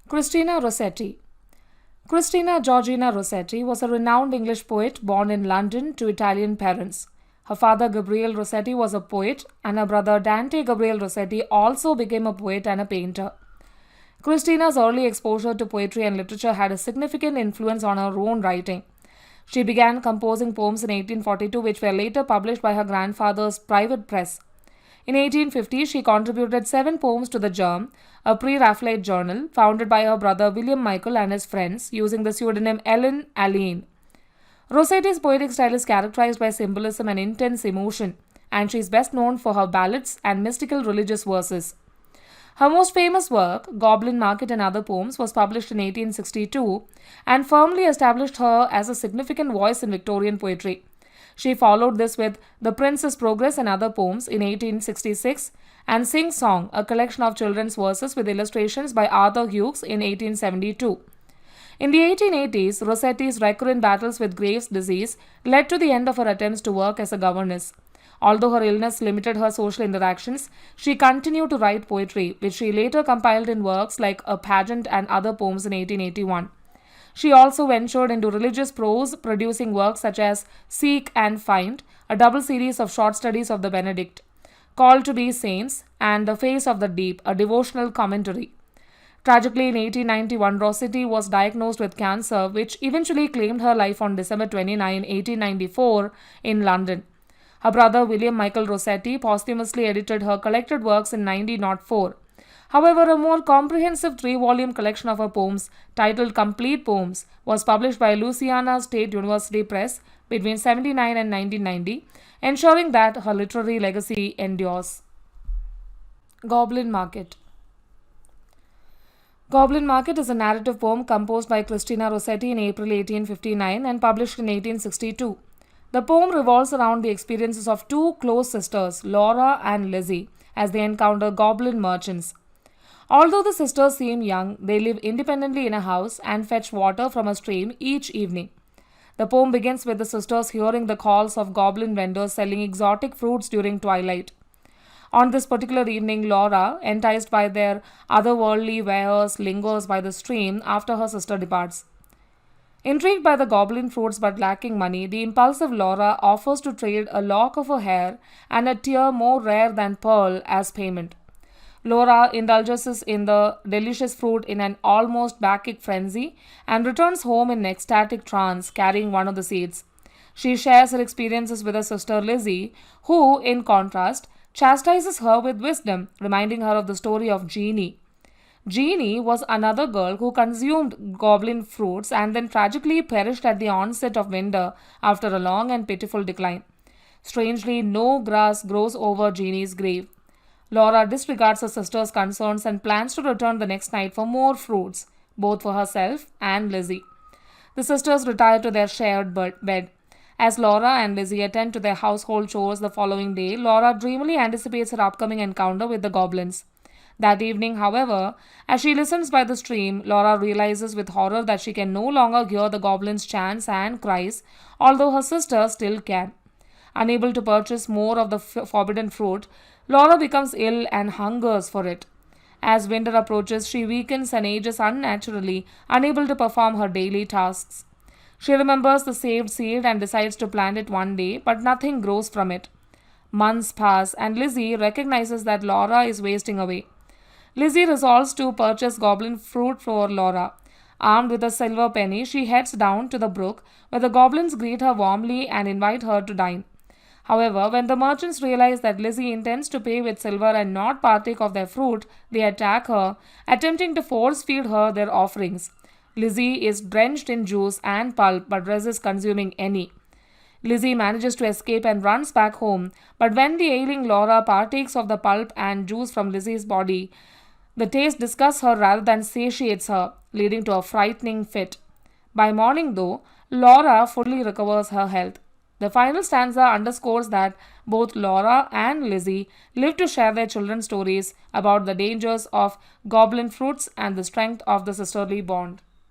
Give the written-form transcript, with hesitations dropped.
Christina Rossetti. Christina Georgina Rossetti was a renowned English poet born in London to Italian parents. Her father Gabriele Rossetti was a poet, and her brother Dante Gabriele Rossetti also became a poet and a painter. Christina's early exposure to poetry and literature had a significant influence on her own writing. She began composing poems in 1842, which were later published by her grandfather's private press. In 1850, she contributed 7 poems to the Germ, a pre-Raphaelite journal founded by her brother William Michael and his friends using the pseudonym Ellen Alleyne. Rossetti's poetic style is characterized by symbolism and intense emotion, and she is best known for her ballads and mystical religious verses. Her most famous work, Goblin Market and Other Poems, was published in 1862 and firmly established her as a significant voice in Victorian poetry. She followed this with The Prince's Progress and Other Poems in 1866 and Sing Song, a collection of children's verses with illustrations by Arthur Hughes in 1872. In the 1880s, Rossetti's recurrent battles with Graves' disease led to the end of her attempts to work as a governess. Although her illness limited her social interactions, she continued to write poetry, which she later compiled in works like A Pageant and Other Poems in 1881. She also ventured into religious prose, producing works such as Seek and Find, a double series of short studies of the Benedict, Called to be Saints, and The Face of the Deep, a devotional commentary. Tragically, in 1891, Rossetti was diagnosed with cancer, which eventually claimed her life on December 29, 1894, in London. Her brother William Michael Rossetti posthumously edited her collected works in 1904. However, a more comprehensive 3-volume collection of her poems, titled Complete Poems, was published by Louisiana State University Press between 1979 and 1990, ensuring that her literary legacy endures. Goblin Market. Goblin Market is a narrative poem composed by Christina Rossetti in April 1859 and published in 1862. The poem revolves around the experiences of 2 close sisters, Laura and Lizzie, as they encounter goblin merchants. Although the sisters seem young, they live independently in a house and fetch water from a stream each evening. The poem begins with the sisters hearing the calls of goblin vendors selling exotic fruits during twilight. On this particular evening, Laura, enticed by their otherworldly wares, lingers by the stream after her sister departs. Intrigued by the goblin fruits but lacking money, the impulsive Laura offers to trade a lock of her hair and a tear more rare than pearl as payment. Laura indulges in the delicious fruit in an almost Bacchic frenzy and returns home in ecstatic trance, carrying one of the seeds. She shares her experiences with her sister Lizzie, who, in contrast, chastises her with wisdom, reminding her of the story of Jeannie. Jeannie was another girl who consumed goblin fruits and then tragically perished at the onset of winter after a long and pitiful decline. Strangely, no grass grows over Jeannie's grave. Laura disregards her sister's concerns and plans to return the next night for more fruits, both for herself and Lizzie. The sisters retire to their shared bed. As Laura and Lizzie attend to their household chores the following day, Laura dreamily anticipates her upcoming encounter with the goblins. That evening, however, as she listens by the stream, Laura realizes with horror that she can no longer hear the goblins' chants and cries, although her sister still can. Unable to purchase more of the forbidden fruit, Laura becomes ill and hungers for it. As winter approaches, she weakens and ages unnaturally, unable to perform her daily tasks. She remembers the saved seed and decides to plant it one day, but nothing grows from it. Months pass, and Lizzie recognizes that Laura is wasting away. Lizzie resolves to purchase goblin fruit for Laura. Armed with a silver penny, she heads down to the brook, where the goblins greet her warmly and invite her to dine. However, when the merchants realize that Lizzie intends to pay with silver and not partake of their fruit, they attack her, attempting to force-feed her their offerings. Lizzie is drenched in juice and pulp but resists consuming any. Lizzie manages to escape and runs back home, but when the ailing Laura partakes of the pulp and juice from Lizzie's body, the taste disgusts her rather than satiates her, leading to a frightening fit. By morning, though, Laura fully recovers her health. The final stanza underscores that both Laura and Lizzie live to share their children's stories about the dangers of goblin fruits and the strength of the sisterly bond.